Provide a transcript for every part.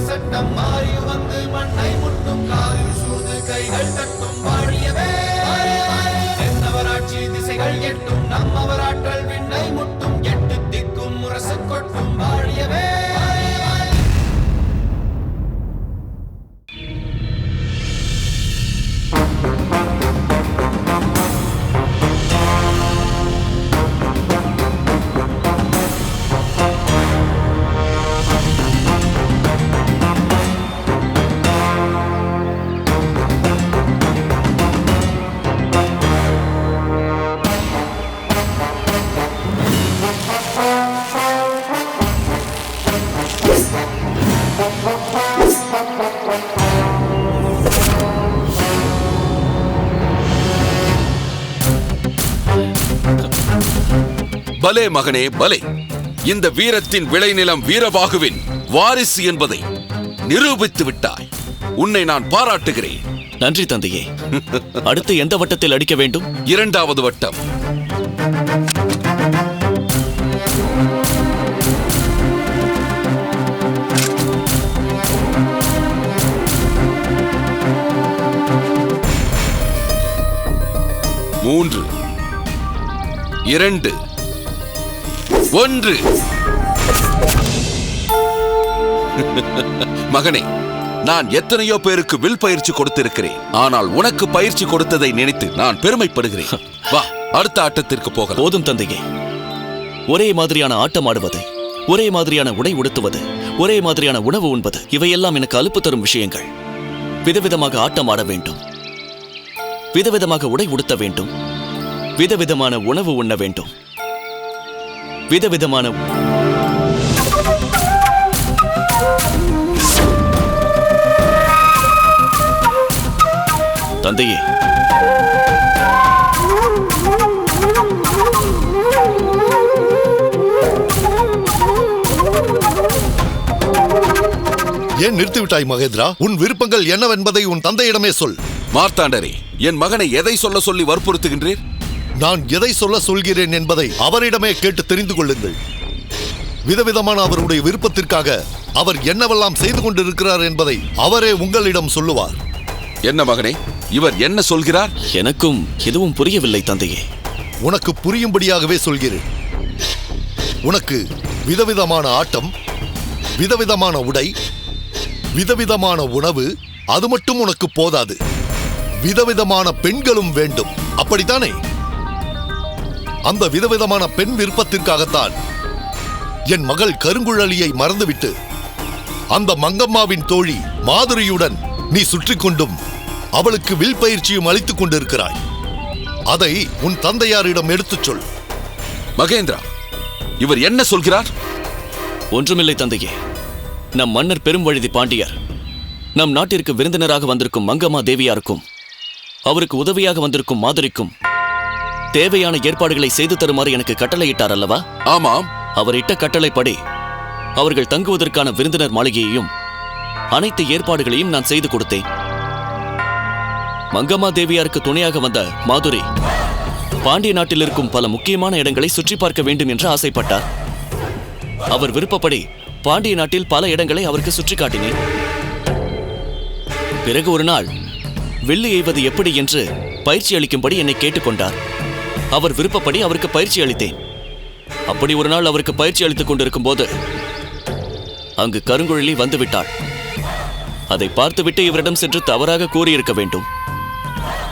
சட்டம் மாறி வந்து மண்ணை முட்டும் காலில் சூழ்ந்து கைகள் தட்டும் வாழியவே தென்னவராட்சி திசைகள் எட்டும் நம்மவராற்றல் விண்ணை முட்டும் எட்டு திக்கும் முரசு கொட்டும் வாழியவே. பலே மகனே பலே, இந்த வீரத்தின் விளைநிலம் வீரபாகுவின் வாரிசு என்பதை நிரூபித்து விட்டாய். உன்னை நான் பாராட்டுகிறேன். நன்றி தந்தையே. அடுத்து எந்த வட்டத்தில் அடிக்க வேண்டும்? இரண்டாவது வட்டம். மூன்று, 2, 1. மகனே, நான் எத்தனையோ பேருக்கு வில் பயிற்சி கொடுத்திருக்கிறேன். ஆனால் உனக்கு பயிற்சி கொடுத்ததை நினைத்து நான் பெருமைப்படுகிறேன். வா, அடுத்த ஆட்டத்திற்கு போகலாம். போதும் தந்தையே. ஒரே மாதிரியான ஆட்டம் ஆடுவது, ஒரே மாதிரியான உடை உடுத்துவது, ஒரே மாதிரியான உணவு உண்பது, இவையெல்லாம் எனக்கு அலுப்பு தரும் விஷயங்கள். விதவிதமாக ஆட்டம் ஆட வேண்டும், விதவிதமாக உடை உடுத்த வேண்டும், விதவிதமான உணவு உண்ண வேண்டும், விதவிதமான தந்தையே. ஏன் நிறுத்திவிட்டாய் மகேந்திரா? உன் விருப்பங்கள் என்னவென்பதை உன் தந்தையிடமே சொல். மார்த்தாண்டரே, என் மகனை எதை சொல்ல சொல்லி வற்புறுத்துகின்றீர்? நான் எதை சொல்ல சொல்கிறேன் என்பதை அவரிடமே கேட்டு தெரிந்து கொள்ளுங்கள். விதவிதமான அவருடைய விருப்பத்திற்காக அவர் என்னவெல்லாம் செய்து கொண்டிருக்கிறார் என்பதை அவரே உங்களிடம் சொல்லுவார். என்ன மகனே, இவர் என்ன சொல்கிறார்? எனக்கும் எதுவும் புரியவில்லை தந்தையே. உனக்கு புரியும்படியாகவே சொல்கிறேன். உனக்கு விதவிதமான ஆட்டம், விதவிதமான உடை, விதவிதமான உணவு, அது மட்டும் உனக்கு போதாது. விதவிதமான பெண்களும் வேண்டும், அப்படித்தானே? அந்த விதவிதமான பெண் விருப்பத்திற்காகத்தான் என் மகள் கருங்குழலியை மறந்துவிட்டு அந்த மங்கம்மாவின் தோழி மாதுரியுடன் நீ சுற்றி கொண்டும் அவளுக்கு வில் பயிற்சியும் அளித்துக் கொண்டிருக்கிறாய். அதை உன் தந்தையாரிடம் எடுத்துச் சொல். மகேந்திரா, இவர் என்ன சொல்கிறார்? ஒன்றுமில்லை தந்தையே. நம் மன்னர் பெரும்வழுதி பாண்டியர் நம் நாட்டிற்கு விருந்தினராக வந்திருக்கும் மங்கம்மா தேவியாருக்கும் அவருக்கு உதவியாக வந்திருக்கும் மாதுரிக்கும் தேவையான ஏற்பாடுகளை செய்து தருமாறு எனக்கு கட்டளையிட்டார் அல்லவா? ஆமாம். அவர் இட்ட கட்டளைப்படி அவர்கள் தங்குவதற்கான விருந்தினர் மாளிகையையும் அனைத்து ஏற்பாடுகளையும் நான் செய்து கொடுத்தேன். மங்கம்மா தேவியாருக்கு துணையாக வந்த மாதுரி பாண்டிய நாட்டில் இருக்கும் பல முக்கியமான இடங்களை சுற்றி பார்க்க வேண்டும் என்று ஆசைப்பட்டார். அவர் விருப்பப்படி பாண்டிய நாட்டில் பல இடங்களை அவருக்கு சுற்றி காட்டினேன். பிறகு ஒரு நாள் வெள்ளி எய்வது எப்படி என்று பயிற்சி அளிக்கும்படி என்னை கேட்டுக்கொண்டார். அவர் விருப்பப்படி அவருக்கு பயிற்சி அளித்தேன். அப்படி ஒரு நாள் அவருக்கு பயிற்சி அளித்துக் கொண்டிருக்கும் போது அங்கு கருங்குழலி வந்துவிட்டாள். அதை பார்த்துவிட்டு இவரிடம் சென்று தவறாக கூறியிருக்க வேண்டும்.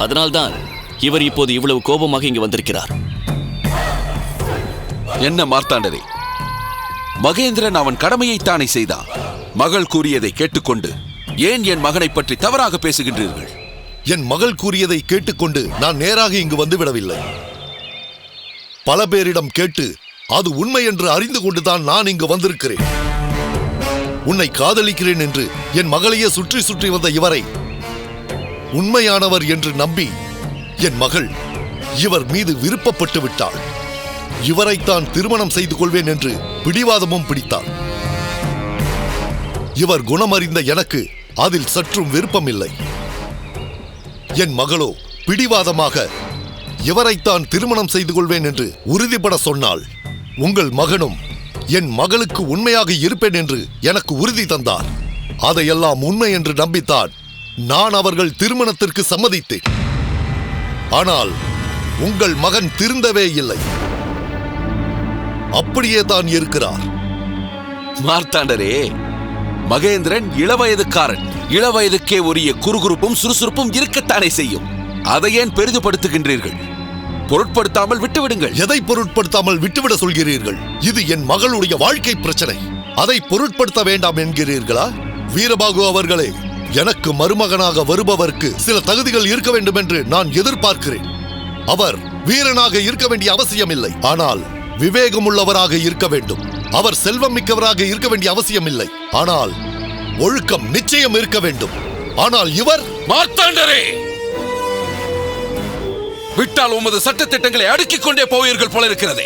அதனால்தான் இவர் இப்போது இவ்வளவு கோபமாக இங்கு வந்திருக்கிறார். என்ன மார்த்தாண்டரே, மகேந்திரன் அவன் கடமையைத்தானே செய்தான். மகள் கூறியதை கேட்டுக்கொண்டு ஏன் என் மகனை பற்றி தவறாக பேசுகின்றீர்கள்? என் மகள் கூறியதை கேட்டுக்கொண்டு நான் நேராக இங்கு வந்துவிடவில்லை. பல பேரிடம் கேட்டு அது உண்மை என்று அறிந்து கொண்டுதான் நான் இங்கு வந்திருக்கிறேன். உன்னை காதலிக்கிறேன் என்று என் மகளையே சுற்றி சுற்றி வந்த இவரை உண்மையானவர் என்று நம்பி என் மகள் இவர் மீது விருப்பப்பட்டு விட்டாள். இவரைத்தான் திருமணம் செய்து கொள்வேன் என்று பிடிவாதமும் பிடித்தாள். இவர் குணமறிந்த எனக்கு அதில் சற்றும் விருப்பமில்லை. என் மகளோ பிடிவாதமாக இவரைத்தான் திருமணம் செய்து கொள்வேன் என்று உறுதிபட சொன்னாள். உங்கள் மகனும் என் மகளுக்கு உண்மையாக இருப்பேன் என்று எனக்கு உறுதி தந்தார். அதையெல்லாம் உண்மை என்று நம்பித்தான் நான் அவர்கள் திருமணத்திற்கு சம்மதித்தேன். ஆனால் உங்கள் மகன் திருந்தவே இல்லை, அப்படியே தான் இருக்கிறார். மார்த்தாண்டரே, மகேந்திரன் இளவயதுக்காரன். இளவயதுக்கே உரிய குறுகுறுப்பும் சுறுசுறுப்பும் இருக்கத்தானே செய்யும். அதை ஏன் பெரிதுபடுத்துகின்றீர்கள்? பொருட்படுத்தாமல் விட்டுவிடுங்கள். எதை பொருட்படுத்தாமல் விட்டுவிட சொல்கிறீர்கள்? இது என் மகளுடைய வாழ்க்கை பிரச்சனை. அதை பொருட்படுத்த வேண்டாம் என்கிறீர்களா? வீரபாகு அவர்களே, எனக்கு மருமகனாக வருபவருக்கு சில தகுதிகள் இருக்க வேண்டும் என்று நான் எதிர்பார்க்கிறேன். அவர் வீரனாக இருக்க வேண்டிய அவசியம் இல்லை, ஆனால் விவேகமுள்ளவராக இருக்க வேண்டும். அவர் செல்வம் மிக்கவராக இருக்க வேண்டிய அவசியம் இல்லை, ஆனால் ஒழுக்கம் நிச்சயம் இருக்க வேண்டும். ஆனால் இவர் மார்த்தாண்டரே, விட்டால் உமது சட்ட திட்டங்களை அடுக்கிக் கொண்டே போவீர்கள் போல இருக்கிறதே.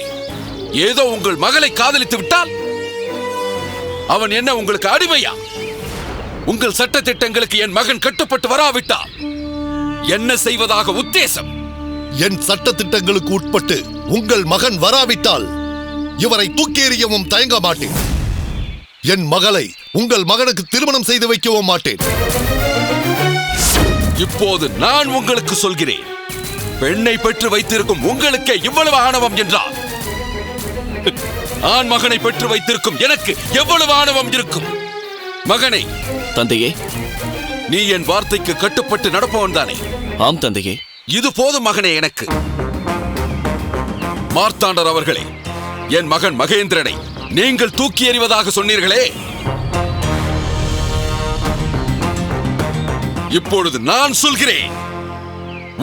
ஏதோ உங்கள் மகளை காதலித்து விட்டால் அவன் என்ன உங்களுக்கு அடிமையா? உங்கள் சட்ட திட்டங்களுக்கு என் மகன் கட்டுப்பட்டு வராவிட்டால் என்ன செய்வதாக உத்தேசம்? என் சட்ட திட்டங்களுக்கு உட்பட்டு உங்கள் மகன் வராவிட்டால் இவரை தூக்கி எறியவும் தயங்க மாட்டேன். என் மகளை உங்கள் மகனுக்கு திருமணம் செய்து வைக்கவும் மாட்டேன். இப்போது நான் உங்களுக்கு சொல்கிறேன், பெண்ணை பெற்று வைத்திருக்கும் உங்களுக்கே இவ்வளவு ஆணவம் என்றால் ஆண் மகனை பெற்று வைத்திருக்கும் எனக்கு எவ்வளவு ஆணவம் இருக்கும்? மகனை, தந்தையே, நீ என் வார்த்தைக்கு கட்டுப்பட்டு நடப்பவன் தானே? ஆம் தந்தையே. இது போதும் மகனே எனக்கு. மார்த்தாண்டர் அவர்களே, என் மகன் மகேந்திரனை நீங்கள் தூக்கி எறிவதாக சொன்னீர்களே, இப்பொழுது நான் சொல்கிறேன்,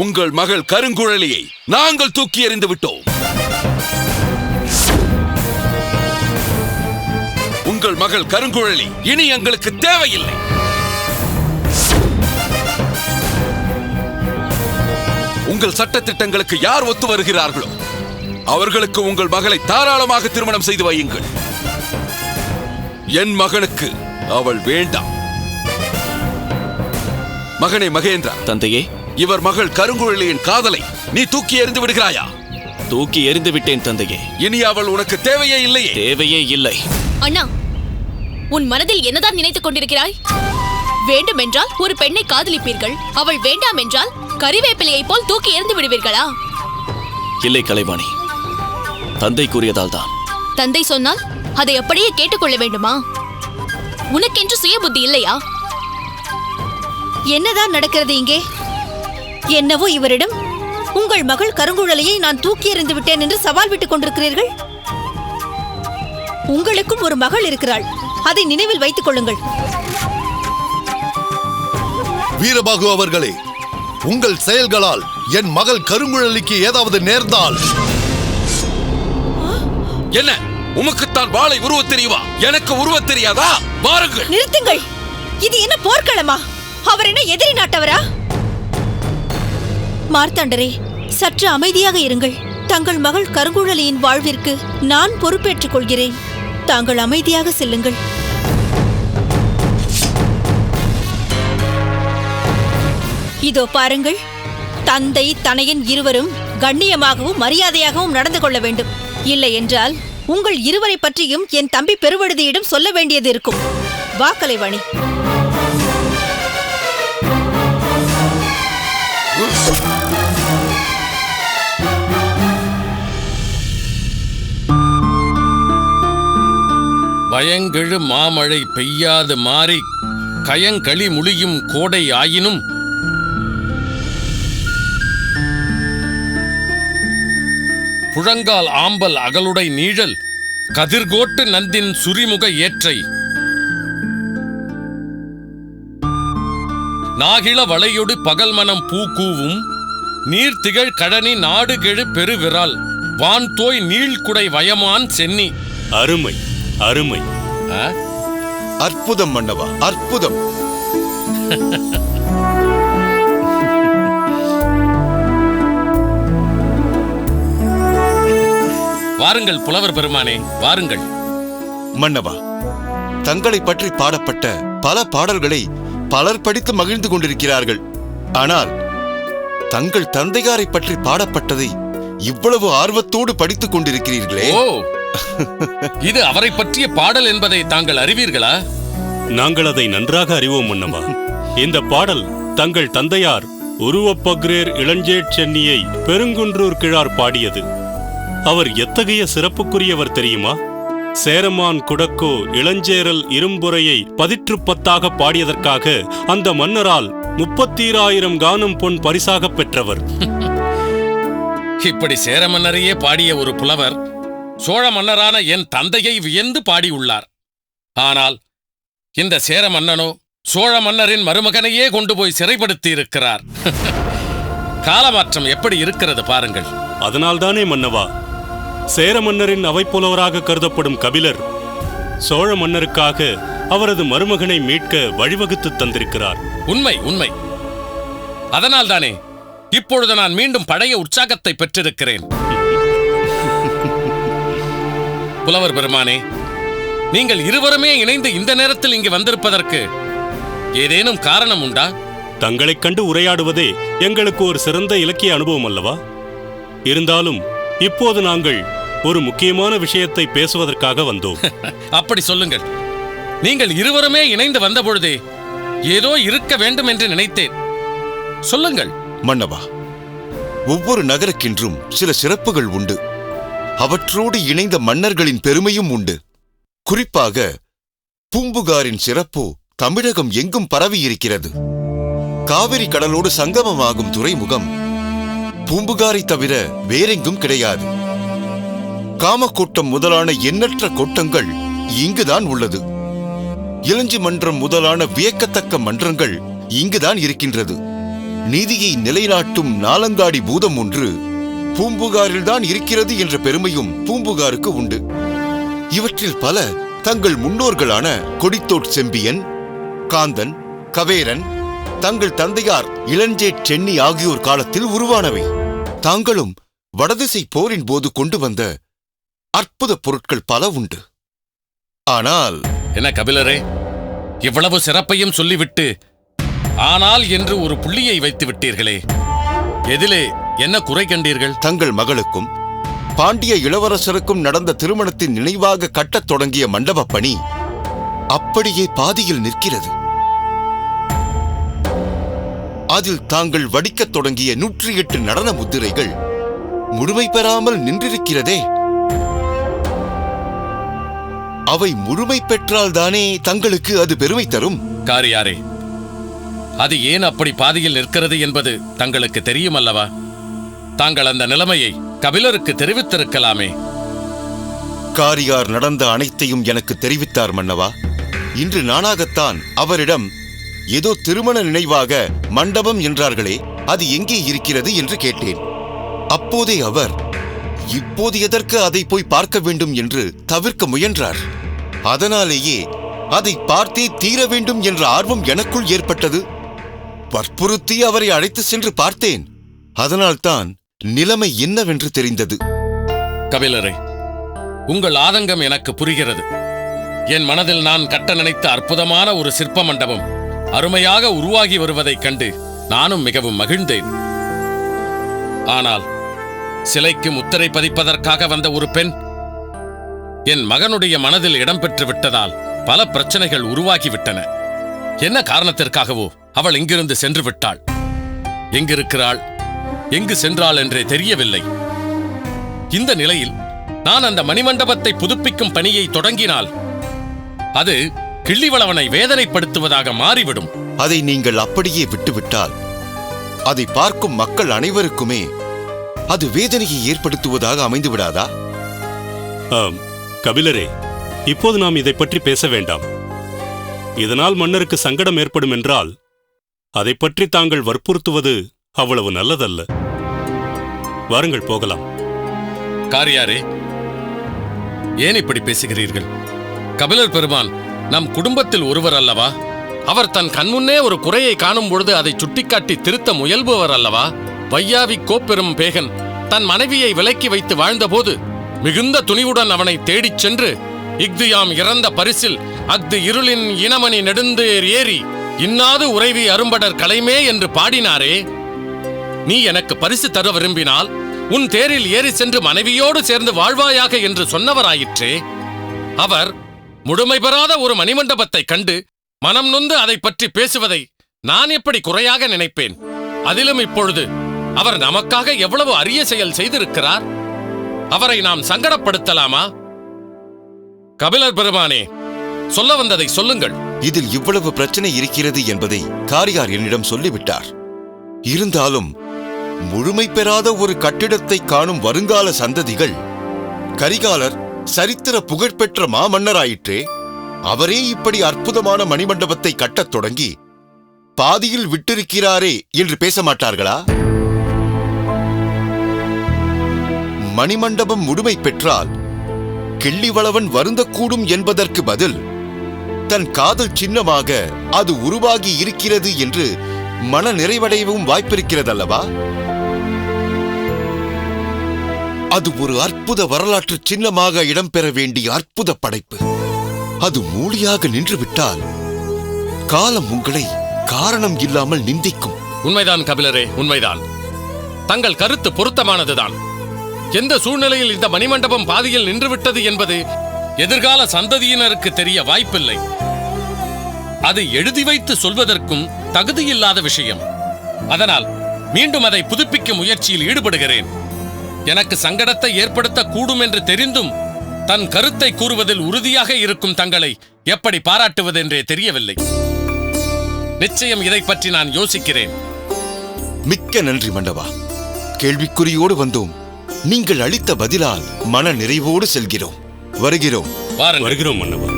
உங்கள் மகள் கருங்குழலியை நாங்கள் தூக்கி எறிந்து விட்டோம். உங்கள் மகள் கருங்குழலி இனி எங்களுக்கு தேவையில்லை. உங்கள் சட்டத்திட்டங்களுக்கு யார் ஒத்து வருகிறார்களோ அவர்களுக்கு உங்கள் மகளை தாராளமாக திருமணம் செய்து வையுங்கள். என் மகனுக்கு அவள் வேண்டாம். மகனே மகேந்திரா, தந்தையே, இவர் மகள் கருங்குழலியின் காதலை நீ தூக்கி எறிந்து விடுகிறாயா? தூக்கி எறிந்து விட்டேன் தந்தையே. இனி அவள் உனக்கு தேவையே இல்லையே. தேவையே இல்லை. அண்ணா, உன் மனதில் என்னதான் நினைத்துக் கொண்டிருக்கிறாய்? வேண்டுமென்றால் ஒரு பெண்ணை காதலிப்பீர்கள், அவள் வேண்டாம் என்றால் கறிவேப்பிலையை போல் தூக்கி எறிந்து விடுவீர்களா? இல்லை கலைவாணி, தந்தை கூறியதால் தான். தந்தை சொன்னால் அதை அப்படியே கேட்டுக்கொள்ள வேண்டுமா? உனக்கென்று சுய புத்தி இல்லையா? என்னதான் நடக்கிறது இங்கே? என்னவோ இவரிடம் உங்கள் மகள் கருங்குழலியை நான் தூக்கி எறிந்து விட்டேன் என்று சவால் விட்டுக் கொண்டிருக்கிறீர்கள். உங்களுக்கும் ஒரு மகள் இருக்கிறாள், அதை நினைவில் வைத்துக் கொள்ளுங்கள். வீரபாகு அவர்களே, உங்கள் செயல்களால் என் மகள் கருங்குழலிக்கு ஏதாவது நேர்ந்தால் என்ன, உமக்குத்தான் வாளை உருவத் தெரியுமா? எனக்கு உருவத் தெரியாதா? வாருங்கள். நிறுத்துங்கள். இது என்ன போர்க்களமா? அவர் என்ன எதிரி நாட்டவரா? மார்த்தாண்டரே, சற்று அமைதியாக இருங்கள். தங்கள் மகள் கருங்குழலியின் வாழ்விற்கு நான் பொறுப்பேற்றுக் கொள்கிறேன். தாங்கள் அமைதியாக செல்லுங்கள். இதோ பாருங்கள், தந்தை தனையன் இருவரும் கண்ணியமாகவும் மரியாதையாகவும் நடந்து கொள்ள வேண்டும். இல்லை என்றால் உங்கள் இருவரை பற்றியும் என் தம்பி பெருவழுதியிடம் சொல்ல வேண்டியது இருக்கும். வா கலைவாணி. பயங்கெழு மாமழை பெய்யாது மாறி கயங்களி முழியும் கோடை ஆயினும் புழங்கால் ஆம்பல் அகலுடை நீழல் கதிர்கோட்டு நந்தின் சுரிமுக ஏற்றை நாகிள வளையொடு பகல்மனம் பூக்கூவும் நீர்த்திகழ் கடனி நாடுகெழு பெருவிரால் வான்தோய் நீழ்குடை வயமான் சென்னி. அருமை அருமை, ஆ? அற்புதம் மன்னவா, அற்புதம். வாருங்கள் புலவர் பெருமானே, வாருங்கள். மன்னவா, தங்களை பற்றி பாடப்பட்ட பல பாடல்களை பலர் படித்து மகிழ்ந்து கொண்டிருக்கிறார்கள். ஆனால் தங்கள் தந்தையாரை பற்றி பாடப்பட்டதை இவ்வளவு ஆர்வத்தோடு படித்துக் கொண்டிருக்கிறீர்களே. ஓ, இது அவரை பற்றிய பாடல் என்பதை தாங்கள் அறிவீர்களா? நாங்கள் அதை நன்றாக அறிவோம் மன்னவா. இந்த பாடல் தங்கள் தந்தையார் உருவப்பக்ரேர் இளஞ்சேட் சென்னியை பெருங்குன்றூர் கிழார் பாடியது. அவர் எத்தகைய சிறப்புக்குரியவர் தெரியுமா? சேரமான் குடக்கோ இளஞ்சேரல் இரும்புரையை 10 பாடியதற்காக அந்த மன்னரால் 30,000 கானம் பொன் பரிசாக பெற்றவர். இப்படி சேர மன்னரையே பாடிய ஒரு புலவர் சோழ மன்னரான என் தந்தையை வியந்து பாடியுள்ளார். ஆனால் இந்த சேர மன்னனோ சோழ மன்னரின் மருமகனையே கொண்டு போய் சிறைப்படுத்தி இருக்கிறார். காலமாற்றம் எப்படி இருக்கிறது பாருங்கள். அதனால்தானே மன்னவா, சேர மன்னரின் அவைப்புலவராக கருதப்படும் கபிலர் சோழ மன்னருக்காக அவரது மருமகனை மீட்க வழிவகுத்து தந்திருக்கிறார். உண்மை உண்மை. அதனால்தானே இப்பொழுது நான் மீண்டும் பழைய உற்சாகத்தை பெற்றிருக்கிறேன். புலவர் பெருமானே, நீங்கள் இருவருமே இணைந்து இந்த நேரத்தில் இங்கு வந்திருப்பதற்கு ஏதேனும் காரணம் உண்டா? தங்களைக் கண்டு உரையாடுவதே எங்களுக்கு ஒரு சிறந்த இலக்கிய அனுபவம் அல்லவா? இருந்தாலும் இப்போது நாங்கள் ஒரு முக்கியமான விஷயத்தை பேசுவதற்காக வந்தோம். அப்படி சொல்லுங்கள். நீங்கள் இருவருமே இணைந்து வந்த பொழுதே ஏதோ இருக்க வேண்டும் என்று நினைத்தேன். சொல்லுங்கள். மன்னவா, ஒவ்வொரு நகருக்கென்றும் சில சிறப்புகள் உண்டு. அவற்றோடு இணைந்த மன்னர்களின் பெருமையும் உண்டு. குறிப்பாக பூம்புகாரின் சிறப்போ தமிழகம் எங்கும் பரவியிருக்கிறது. காவிரி கடலோடு சங்கமமாகும் துறைமுகம் பூம்புகாரை தவிர வேறெங்கும் கிடையாது. காமக்கோட்டம் முதலான எண்ணற்ற கோட்டங்கள் இங்குதான் உள்ளது. இளஞ்சி மன்றம் முதலான வியக்கத்தக்க மன்றங்கள் இங்குதான் இருக்கின்றது. நீதியை நிலைநாட்டும் நாலங்காடி பூதம் ஒன்று பூம்புகாரில்தான் இருக்கிறது என்ற பெருமையும் பூம்புகாருக்கு உண்டு. இவற்றில் பல தங்கள் முன்னோர்களான கொடித்தோட் செம்பியன், காந்தன், கவேரன், தங்கள் தந்தையார் இளஞ்சேட் சென்னி ஆகியோர் காலத்தில் உருவானவை. தாங்களும் வடதிசை போரின் போது கொண்டு வந்த அற்புத பொருட்கள் பல உண்டு. ஆனால் என்ன கபிலரே, இவ்வளவு சிறப்பையும் சொல்லிவிட்டு ஆனால் என்று ஒரு புள்ளியை வைத்து விட்டீர்களே, எதிலே என்ன குறை கண்டீர்கள்? தங்கள் மகளுக்கும் பாண்டிய இளவரசருக்கும் நடந்த திருமணத்தின் நினைவாக கட்டத் தொடங்கிய மண்டபப் பணி அப்படியே பாதியில் நிற்கிறது. அதில் தாங்கள் வடிக்கத் தொடங்கிய 108 நடன முத்திரைகள் முழுமை பெறாமல் நின்றிருக்கிறதே. அவை முழுமை பெற்றால்தானே தங்களுக்கு அது பெருமை தரும். காரியாரே, அது ஏன் அப்படி பாதியில் நிற்கிறது என்பது தங்களுக்கு தெரியும் அல்லவா? தாங்கள் அந்த நிலைமையை கபிலருக்கு தெரிவித்திருக்கலாமே. காரியார் நடந்த அனைத்தையும் எனக்கு தெரிவித்தார் மன்னவா. இன்று நானாகத்தான் அவரிடம் ஏதோ திருமண நினைவாக மண்டபம் என்றார்களே, அது எங்கே இருக்கிறது என்று கேட்டேன். அப்போதே அவர் இப்போது எதற்கு அதை போய் பார்க்க வேண்டும் என்று தவிர்க்க முயன்றார். அதனாலேயே அதை பார்த்தே தீர வேண்டும் என்ற ஆர்வம் எனக்குள் ஏற்பட்டது. வற்புறுத்தி அவரை அழைத்து சென்று பார்த்தேன். அதனால்தான் நிலைமை என்னவென்று தெரிந்தது. கபிலரே, உங்கள் ஆதங்கம் எனக்கு புரிகிறது. என் மனதில் நான் கட்ட நினைத்த அற்புதமான ஒரு சிற்ப மண்டபம் அருமையாக உருவாகி வருவதைக் கண்டு நானும் மிகவும் மகிழ்ந்தேன். ஆனால் சிலைக்கு முத்திரை பதிப்பதற்காக வந்த ஒரு பெண் என் மகனுடைய மனதில் இடம்பெற்று விட்டதால் பல பிரச்சனைகள் உருவாகிவிட்டன. என்ன காரணத்திற்காகவோ அவள் இங்கிருந்து சென்று விட்டாள். எங்கிருக்கிறாள், எங்கு சென்றாள் என்றே தெரியவில்லை. இந்த நிலையில் நான் அந்த மணிமண்டபத்தை புதுப்பிக்கும் பணியை தொடங்கினால் அது கிள்ளிவளவனை வேதனைப்படுத்துவதாக மாறிவிடும். அதை நீங்கள் அப்படியே விட்டுவிட்டால் அதை பார்க்கும் மக்கள் அனைவருக்குமே அது வேதனையை ஏற்படுத்துவதாக அமைந்து விடாதா? கபிலரே, இப்போது நாம் இதை பற்றி பேச வேண்டாம். இதனால் மன்னருக்கு சங்கடம் ஏற்படும் என்றால் அதை பற்றி தாங்கள் வற்புறுத்துவது அவ்வளவு நல்லதல்ல. வாருங்கள் போகலாம். காரியாரே, ஏன் இப்படி பேசுகிறீர்கள்? கபிலர் பெருமான் நம் குடும்பத்தில் ஒருவர் அல்லவா? அவர் தன் கண்முன்னே ஒரு குறையை காணும் பொழுது அதை சுட்டிக்காட்டி திருத்த முயல்பவர் அல்லவா? வையாவி கோப்பெரும் பேகன் தன் மனைவியை விலக்கி வைத்து வாழ்ந்தபோது மிகுந்த துணிவுடன் அவனை தேடிச் சென்று இஃது யாம் இறந்த பரிசில் அஃது இருளின் இனமணி நெடுந்தேர் ஏறி இன்னாது உறைவி அரும்படர் கலைமே என்று பாடினாரே. நீ எனக்கு பரிசு தர விரும்பினால் உன் தேரில் ஏறி சென்று மனைவியோடு சேர்ந்து வாழ்வாயாக என்று சொன்னவராயிற்றே. அவர் முழுமை பெறாத ஒரு மணிமண்டபத்தை கண்டு மனம் நொந்து அதை பற்றி பேசுவதை நான் எப்படி குறையாக நினைப்பேன்? அதிலும் இப்பொழுது அவர் நமக்காக எவ்வளவு அரிய செயல் செய்திருக்கிறார். அவரை நாம் சங்கடப்படுத்தலாமா? கபிலர் பெருமானே, சொல்ல வந்ததை சொல்லுங்கள். இதில் இவ்வளவு பிரச்சனை இருக்கிறது என்பதை காரியார் என்னிடம் சொல்லிவிட்டார். இருந்தாலும் முழுமை பெறாத ஒரு கட்டிடத்தை காணும் வருங்கால சந்ததிகள், கரிகாலர் சரித்திர புகழ்பெற்ற மாமன்னராயிற்றே, அவரே இப்படி அற்புதமான மணிமண்டபத்தை கட்டத் தொடங்கி பாதியில் விட்டிருக்கிறாரே என்று பேச மாட்டார்களா? மணிமண்டபம் முழுமை பெற்றால் கிள்ளிவளவன் வருந்தக்கூடும் என்பதற்கு பதில் தன் காதல் சின்னமாக அது உருவாகி இருக்கிறது என்று மன நிறைவடையவும் வாய்ப்பிருக்கிறதல்லவா? அது ஒரு அற்புத வரலாற்று சின்னமாக இடம்பெற வேண்டிய அற்புத படைப்பு. அது மூலியாக நின்றுவிட்டால் காலம் உங்களை காரணம் இல்லாமல் நிந்திக்கும். உண்மைதான் கபிலரே, உண்மைதான். தங்கள் கருத்து பொருத்தமானதுதான். எந்த சூழ்நிலையில் இந்த மணிமண்டபம் பாதியில் நின்றுவிட்டது என்பது எதிர்கால சந்ததியினருக்கு தெரிய வாய்ப்பில்லை. அதை எழுதி வைத்து சொல்வதற்கும் தகுதியில்லாத விஷயம். அதனால் மீண்டும் அதை புதுப்பிக்கும் முயற்சியில் ஈடுபடுகிறேன். எனக்கு சங்கடத்தை ஏற்படுத்த கூடும் என்று தெரிந்தும் தன் கருத்தை கூறுவதில் உறுதியாக இருக்கும் தங்களை எப்படி பாராட்டுவதென்றே தெரியவில்லை. நிச்சயம் இதை பற்றி நான் யோசிக்கிறேன். மிக்க நன்றி மண்டவா. கேள்விக்குறியோடு வந்தோம். நீங்கள் அளித்த பதிலால் மன நிறைவோடு செல்கிறோம். வருகிறோம். வருகிறோம் மன்னவா.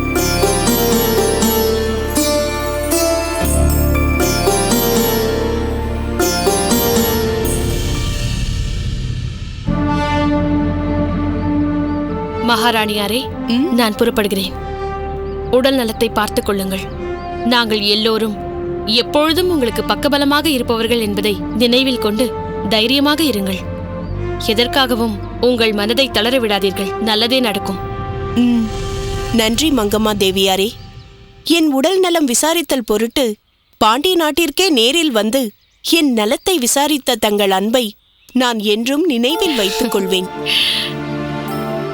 மகாராணியாரே, நான் புறப்படுகிறேன். உடல் நலத்தை பார்த்துக் கொள்ளுங்கள். நாங்கள் எல்லோரும் எப்பொழுதும் உங்களுக்கு பக்கபலமாக இருப்பவர்கள் என்பதை நினைவில் கொண்டு தைரியமாக இருங்கள். எதற்காகவும் உங்கள் மனதை தளர விடாதீர்கள். நல்லதே நடக்கும். நன்றி மங்கம்மா தேவியாரே. என் உடல் நலம் விசாரித்தல் பொருட்டு பாண்டிய நாட்டிற்கே நேரில் வந்து என் நலத்தை விசாரித்த தங்கள் அன்பை நான் என்றும் நினைவில் வைத்துக் கொள்வேன்.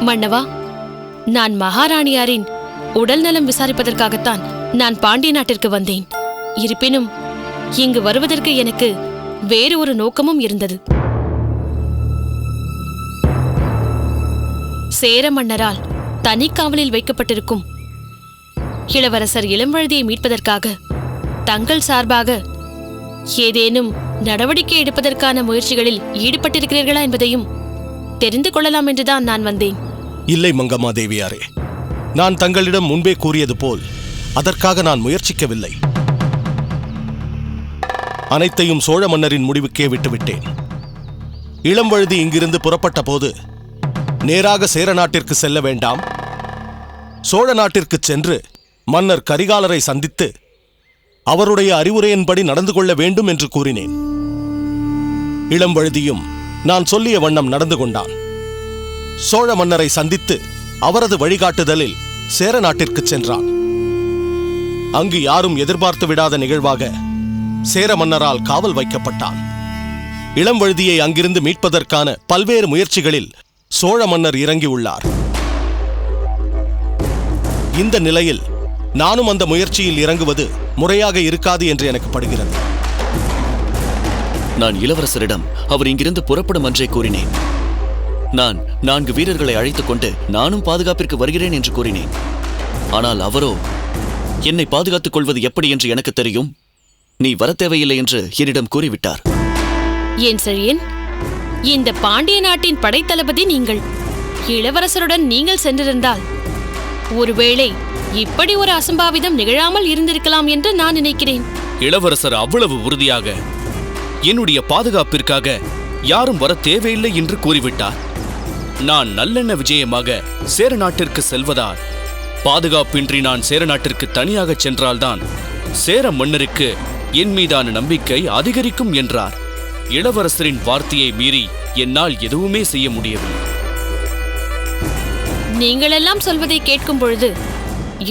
மன்னவா, நான் மகாராணியாரின் உடல் நலம் விசாரிப்பதற்காகத்தான் நான் பாண்டிய நாட்டிற்கு வந்தேன். இருப்பினும் இங்கு வருவதற்கு எனக்கு வேறு ஒரு நோக்கமும் இருந்தது. சேர மன்னரால் தனி காவலில் வைக்கப்பட்டிருக்கும் இளவரசர் இளம்வழுதியை மீட்பதற்காக தங்கள் சார்பாக ஏதேனும் நடவடிக்கை எடுப்பதற்கான முயற்சிகளில் ஈடுபட்டிருக்கிறீர்களா என்பதையும் தெரிந்து கொள்ளலாம் என்றுதான் நான் வந்தேன். இல்லை மங்கம்மா தேவியாரே, நான் தங்களிடம் முன்பே கூறியது போல் அதற்காக நான் முயற்சிக்கவில்லை. அனைத்தையும் சோழ மன்னரின் முடிவுக்கே விட்டுவிட்டேன். இளம்வழுதி இங்கிருந்து புறப்பட்ட போது நேராக சேர நாட்டிற்கு செல்ல வேண்டாம், சோழ நாட்டிற்கு சென்று மன்னர் கரிகாலரை சந்தித்து அவருடைய அறிவுரையின்படி நடந்து கொள்ள வேண்டும் என்று கூறினேன். இளம்வழுதியும் நான் சொல்லிய வண்ணம் நடந்து கொண்டான். சோழ மன்னரை சந்தித்து அவரது வழிகாட்டுதலில் சேர நாட்டிற்கு சென்றான். அங்கு யாரும் எதிர்பார்த்து விடாத நிகழ்வாக சேர மன்னரால் காவல் வைக்கப்பட்டான். இளம்வழுதியை அங்கிருந்து மீட்பதற்கான பல்வேறு முயற்சிகளில் சோழ மன்னர் இறங்கியுள்ளார். இந்த நிலையில் நானும் அந்த முயற்சியில் இறங்குவது முறையாக இருக்காது என்று எனக்கு படுகிறது. நான் இளவரசரிடம் அவர் இங்கிருந்து புறப்படும் அன்றே கூறினேன். நான் 4 வீரர்களை அழைத்துக் கொண்டு நானும் பாதுகாப்பிற்கு வருகிறேன் என்று கூறினேன். ஆனால் அவரோ என்னை பாதுகாத்துக் கொள்வது எப்படி என்று எனக்கு தெரியும், நீ வர தேவையில்லை என்று என்னிடம் கூறிவிட்டார். ஏன் செழியன், இந்த பாண்டிய நாட்டின் படைத்தளபதி நீங்கள். இளவரசருடன் நீங்கள் சென்றிருந்தால் ஒருவேளை இப்படி ஒரு அசம்பாவிதம் நிகழாமல் இருந்திருக்கலாம் என்று நான் நினைக்கிறேன். இளவரசர் அவ்வளவு உறுதியாக என்னுடைய பாதுகாப்பிற்காக யாரும் வர தேவையில்லை என்று கூறிவிட்டார். நான் நல்லெண்ண விஜயமாக சேர நாட்டிற்கு செல்வதால் பாதுகாப்பின்றி நான் சேர நாட்டிற்கு தனியாக சென்றால்தான் சேர மன்னருக்கு என் மீதான நம்பிக்கை அதிகரிக்கும் என்றார். இளவரசரின் வார்த்தையை மீறி என்னால் எதுவுமே செய்ய முடியவில்லை. நீங்களெல்லாம் சொல்வதை கேட்கும் பொழுது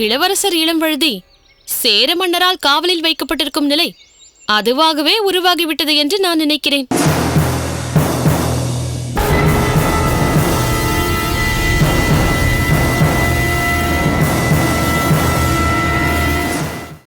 இளவரசர் இளம்வழுதி சேர மன்னரால் காவலில் வைக்கப்பட்டிருக்கும் நிலை அதுவாகவே உருவாகிவிட்டது என்று நான் நினைக்கிறேன்.